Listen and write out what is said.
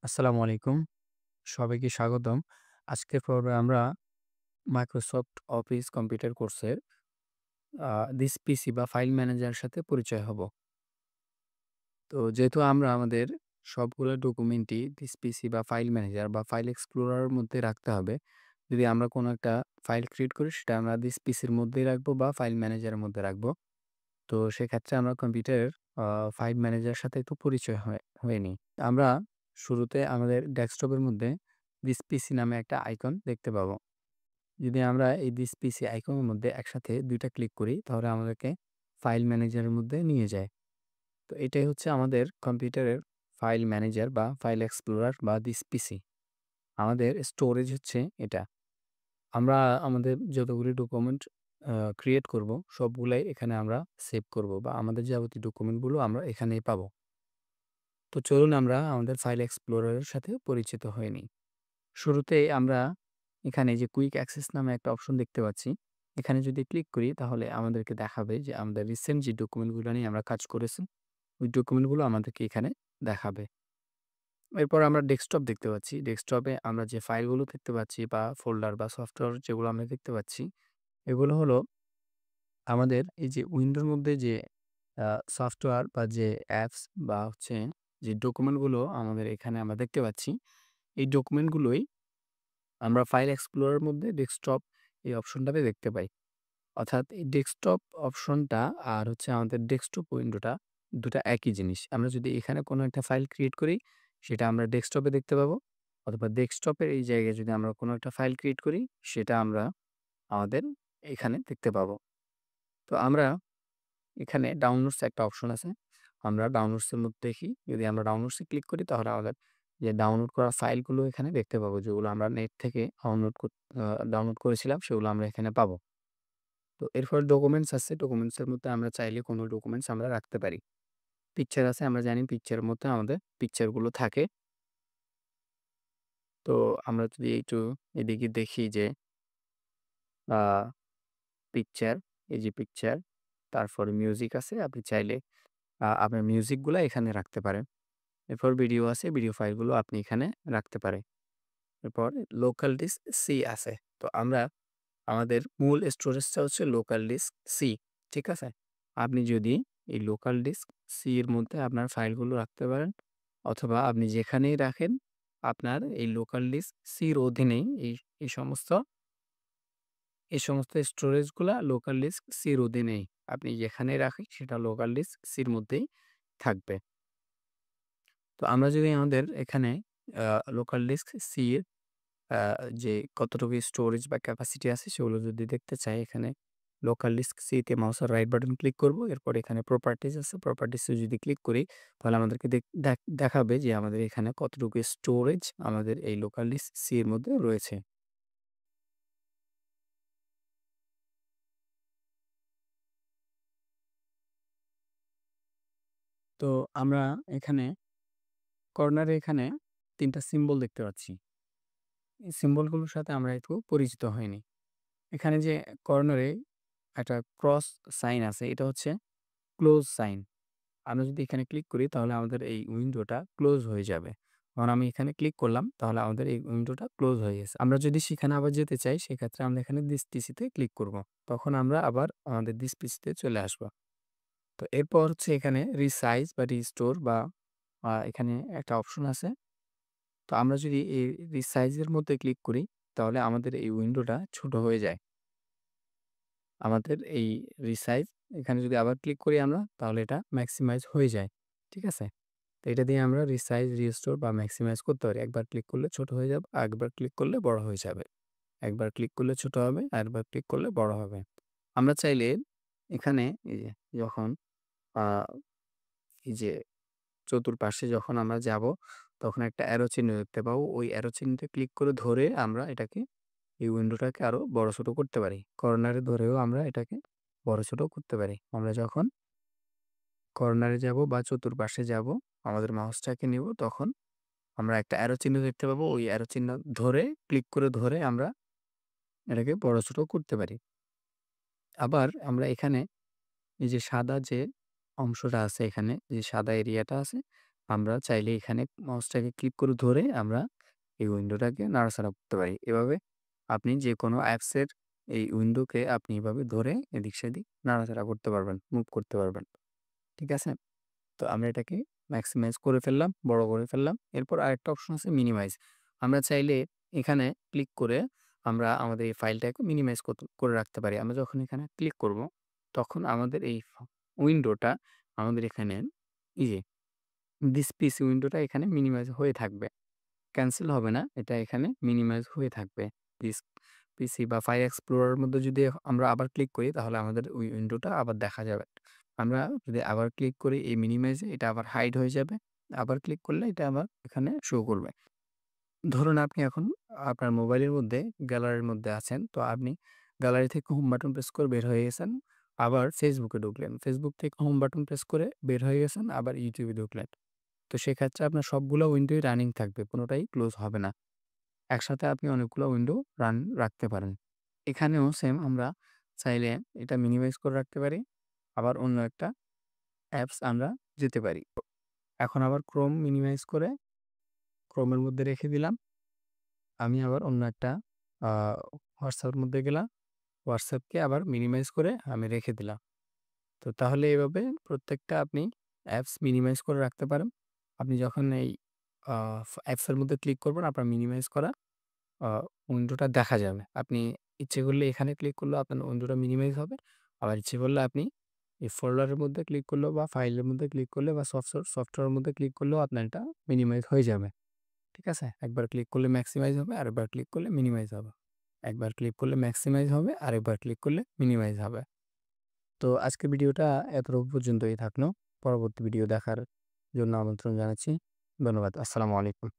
আসসালামু আলাইকুম। সবাইকে স্বাগতম। আজকের পর্বে আমরা মাইক্রোসফট অফিস কম্পিউটার কোর্সের দিস পিসি বা ফাইল ম্যানেজারের সাথে পরিচয় হব। তো যেহেতু আমরা আমাদের সবগুলো ডকুমেন্টই দিস পিসি বা ফাইল ম্যানেজার বা ফাইল এক্সপ্লোরার এর মধ্যে রাখতে হবে। যদি আমরা কোনো একটা ফাইল ক্রিয়েট করি সেটা আমরা দিস পিসির মধ্যেই রাখবো বা ফাইল ম্যানেজারের মধ্যে রাখবো। তো সেক্ষেত্রে আমরা কম্পিউটারের আ ফাইল ম্যানেজারের সাথে একটু পরিচয় হয়ে নিই। আমরা শুরুতে আমাদের ডেস্কটপের মধ্যে দিস পিসি নামে একটা আইকন দেখতে পাবো। যদি আমরা এই দিস পিসি আইকনের মধ্যে একসাথে ২ টা ক্লিক করি তাহলে আমাদেরকে ফাইল ম্যানেজারের মধ্যে নিয়ে যায়। তো এটাই হচ্ছে আমাদের কম্পিউটারের ফাইল ম্যানেজার বা ফাইল এক্সপ্লোরার বা দিস পিসি। আমাদের স্টোরেজ হচ্ছে এটা। আমরা আমাদের যতগুলি ডকুমেন্ট ক্রিয়েট করব সবগুলাই এখানে আমরা সেভ করব বা আমাদের যাবতীয় ডকুমেন্টগুলো আমরা এখানেই পাবো। তো চলুন আমরা আমাদের ফাইল এক্সপ্লোরার এর সাথে পরিচিত হয়ে নিই। শুরুতেই আমরা এখানে যে কুইক অ্যাক্সেস নামে একটা অপশন দেখতে পাচ্ছি। এখানে যদি ক্লিক করি তাহলে আমাদেরকে দেখাবে যে আমাদের রিসেন্ট যে ডকুমেন্টগুলো নিয়ে আমরা কাজ করেছি, ওই ডকুমেন্টগুলো আমাদেরকে এখানে দেখাবে। এরপর আমরা ডেস্কটপ দেখতে পাচ্ছি। ডেস্কটপে আমরা যে ফাইলগুলো দেখতে পাচ্ছি বা ফোল্ডার বা সফটওয়্যার যেগুলো আমরা দেখতে পাচ্ছি, এগুলো হলো আমাদের এই যে উইন্ডোর মধ্যে যে আ সফটওয়্যার বা যে অ্যাপস বা হচ্ছে যে ডকুমেন্টগুলো আমাদের এখানে আমরা দেখতে পাচ্ছি, এই ডকুমেন্টগুলোই আমরা ফাইল এক্সপ্লোরার এর মধ্যে ডেস্কটপ এই অপশনটাতে দেখতে পাই। অর্থাৎ এই ডেস্কটপ অপশনটা আর হচ্ছে আমাদের ডেস্কটপ উইন্ডোটা ২ টা একই জিনিস। আমরা যদি এখানে কোনো একটা ফাইল ক্রিয়েট করি, সেটা আমরা ডেস্কটপে দেখতে পাবো। অথবা ডেস্কটপের এই জায়গায় যদি আমরা কোনো একটা ফাইল ক্রিয়েট করি, সেটা আমরা আমাদের এখানে দেখতে পাবো। তো আমরা এখানে ডাউনলোডস একটা অপশন আছে। আমরা ডাউনলোডস এর মধ্যে দেখি। যদি আমরা ডাউনলোডস এ ক্লিক করি তাহলে আমাদের যে ডাউনলোড করা ফাইলগুলো এখানে দেখতে পাবো। যেগুলো আমরা নেট থেকে ডাউনলোড করেছিলাম সেগুলো আমরা এখানে পাবো। তো এরপর ডকুমেন্টস আছে। ডকুমেন্টস এর মধ্যে আমরা চাইলে কোনো ডকুমেন্টস আমরা রাখতে পারি। পিকচার আছে। আমরা জানি পিকচারের মধ্যে আমাদের পিকচার গুলো থাকে। তো আমরা যদি একটু এদিকে দেখি যে আ পিকচার, এই যে পিকচার, তারপরে মিউজিক আছে। আপনি চাইলে আপনার মিউজিক গুলা এখানে রাখতে পারেন। এরপর ভিডিও আছে, ভিডিও ফাইলগুলো আপনি এখানে রাখতে পারেন। এরপর লোকাল ডিস্ক সি আছে। তো আমরা আমাদের মূল স্টোরেজটা হচ্ছে লোকাল ডিস্ক সি। ঠিক আছে? আপনি যদি এই লোকাল ডিস্ক সি এর মধ্যে আপনার ফাইলগুলো রাখতে পারেন অথবা আপনি যেখানেই রাখেন আপনার এই লোকাল ডিস্ক সির অধীনেই এই সমস্ত স্টোরেজগুলা লোকাল ডিস্ক সির অধীনেই। আপনি যেখানেই রাখেন সেটা লোকাল ডিস্ক সির মধ্যেই থাকবে। তো আমরা যদি আমাদের এখানে আ লোকাল ডিস্ক সি এর আ যে কতটুকু স্টোরেজ বা ক্যাপাসিটি আছে সেগুলো যদি দেখতে চাই এখানে লোকাল ডিস্ক সি তে মাউসের রাইট বাটন ক্লিক করব। এরপর এখানে প্রপার্টিজ আছে। প্রপার্টিজ এ যদি ক্লিক করি তাহলে আমাদেরকে দেখাবে যে আমাদের এখানে কতটুকু স্টোরেজ আমাদের এই লোকাল ডিস্ক সি এর মধ্যে রয়েছে। তো আমরা এখানে কর্নারে এখানে ৩ টা সিম্বল দেখতে পাচ্ছি। এই সিম্বলগুলোর সাথে আমরা একটু পরিচিত হয়ে নিই। এখানে যে কর্নারে একটা ক্রস সাইন আছে এটা হচ্ছে ক্লোজ সাইন। আমরা যদি এখানে ক্লিক করি তাহলে আমাদের এই উইন্ডোটা ক্লোজ হয়ে যাবে। কারণ আমি এখানে ক্লিক করলাম তাহলে আমাদের এই উইন্ডোটা ক্লোজ হয়ে গেছে। আমরা যদি সেখানে আবার যেতে চাই সেক্ষেত্রে আমরা এখানে দিস পিসিতে ক্লিক করব। তখন আমরা আবার আমাদের দিস পিসিতে চলে আসবো। তো এরপর হচ্ছে এখানে রিসাইজ বা রিস্টোর বা এখানে একটা অপশন আছে। তো আমরা যদি এই রিসাইজ এর মধ্যে ক্লিক করি তাহলে আমাদের এই উইন্ডোটা ছোট হয়ে যায়। আমাদের এই রিসাইজ এখানে যদি আবার ক্লিক করি আমরা তাহলে এটা ম্যাক্সিমাইজ হয়ে যায়। ঠিক আছে? তো এটা দিয়ে আমরা রিসাইজ, রিস্টোর বা ম্যাক্সিমাইজ করতে পারি। একবার ক্লিক করলে ছোট হয়ে যাবে, আরেকবার ক্লিক করলে বড় হয়ে যাবে। একবার ক্লিক করলে ছোট হবে, আরেকবার ক্লিক করলে বড় হবে। আমরা চাইলে এখানে এই যে যখন আ এই যে চতুর্পাশে যখন আমরা যাব তখন একটা অ্যারো চিহ্ন দেখতে পাবো। ওই অ্যারো চিহ্নটা ক্লিক করে ধরে আমরা এটাকে এই উইন্ডোটাকে আরো বড়-ছোট করতে পারি। কর্নারে ধরেও আমরা এটাকে বড়-ছোট করতে পারি। আমরা যখন কর্নারে যাব বা চতুর্পাশে যাব, আমাদের মাউসটাকে নিব তখন আমরা একটা অ্যারো চিহ্ন দেখতে পাবো। ওই অ্যারো চিহ্ন ধরে ক্লিক করে ধরে আমরা এটাকে বড়-ছোট করতে পারি। আবার আমরা এখানে এই যে সাদা যে অংশটা আছে এখানে, যে সাদা এরিয়াটা আছে, আমরা চাইলে এখানে মাউসটাকে ক্লিক করে ধরে আমরা এই উইন্ডোটাকে নাড়াচাড়া করতে পারি। এভাবে আপনি যেকোনো অ্যাপসের এই উইন্ডোকে আপনি এভাবে ধরে এদিক সেদিক নাড়াচাড়া করতে পারবেন, মুভ করতে পারবেন। ঠিক আছে? তো আমরা এটাকে ম্যাক্সিমাইজ করে ফেললাম, বড় করে ফেললাম। এরপর আরেকটা অপশন আছে মিনিমাইজ। আমরা চাইলে এখানে ক্লিক করে আমরা আমাদের এই ফাইলটাকে মিনিমাইজ করে রাখতে পারি। আমরা যখন এখানে ক্লিক করব, তখন আমাদের এই উইন্ডোটা আমাদের এখানে এই যে দিস পিসি উইন্ডোটা এখানে মিনিমাইজ হয়ে থাকবে। ক্যানসেল হবে না। এটা এখানে মিনিমাইজ হয়ে থাকবে। দিস পিসি বা ফাইল এক্সপ্লোরার এর মধ্যে যদি আমরা আবার ক্লিক করি তাহলে আমাদের ওই উইন্ডোটা আবার দেখা যাবে। আমরা যদি আবার ক্লিক করি এই মিনিমাইজে এটা আবার হাইড হয়ে যাবে। আবার ক্লিক করলে এটা আবার এখানে শো করবে। ধরুন আপনি এখন আপনার মোবাইলের মধ্যে গ্যালারির মধ্যে আছেন। তো আপনি গ্যালারি থেকে হোম বাটন প্রেস করে বের হয়ে গেছেন। আবার ফেসবুকে ঢুকলেন। ফেসবুক থেকে হোম বাটন প্রেস করে বের হয়ে গেছেন। আবার ইউটিউবে ঢুকলেন। তো সেক্ষেত্রে আপনার সবগুলো উইন্ডোই রানিং থাকবে। কোনটাই ক্লোজ হবে না। একসাথে আপনি অনেকগুলো উইন্ডো রাখতে পারেন। এখানেও সেম আমরা চাইলে এটা মিনিমাইজ করে রাখতে পারি। আবার অন্য একটা অ্যাপস আমরা যেতে পারি। এখন আবার ক্রোম মিনিমাইজ করে ক্রোমের মধ্যে রেখে দিলাম। আমি আবার অন্য একটা আ হোয়াটসঅ্যাপের মধ্যে গেলাম। হোয়াটসঅ্যাপকে আবার মিনিমাইজ করে আমি রেখে দিলাম। তো তাহলে এভাবে প্রত্যেকটা আপনি অ্যাপস মিনিমাইজ করে রাখতে পারেন। আপনি যখন এই আ অ্যাপসের মধ্যে ক্লিক করবেন আপনার মিনিমাইজ করা আ উইন্ডোটা দেখা যাবে। আপনি ইচ্ছে করলে এখানে ক্লিক করলেও আপনার উইন্ডোটা মিনিমাইজ হবে। আবার ইচ্ছে করলে আপনি এই ফোল্ডারের মধ্যে ক্লিক করলেও বা ফাইলের মধ্যে ক্লিক করলে বা সফটওয়্যারের মধ্যে ক্লিক করলেও আপনার এটা মিনিমাইজ হয়ে যাবে। ঠিক আছে? একবার ক্লিক করলে ম্যাক্সিমাইজ হবে, আরেকবার ক্লিক করলে মিনিমাইজ হবে। একবার ক্লিক করলে ম্যাক্সিমাইজ হবে, আরেকবার ক্লিক করলে মিনিমাইজ হবে। তো আজকের ভিডিওটা এতটুকু পর্যন্তই থাকলো। পরবর্তী ভিডিও দেখার জন্য আমন্ত্রণ জানাচ্ছি। ধন্যবাদ। আসসালামু আলাইকুম।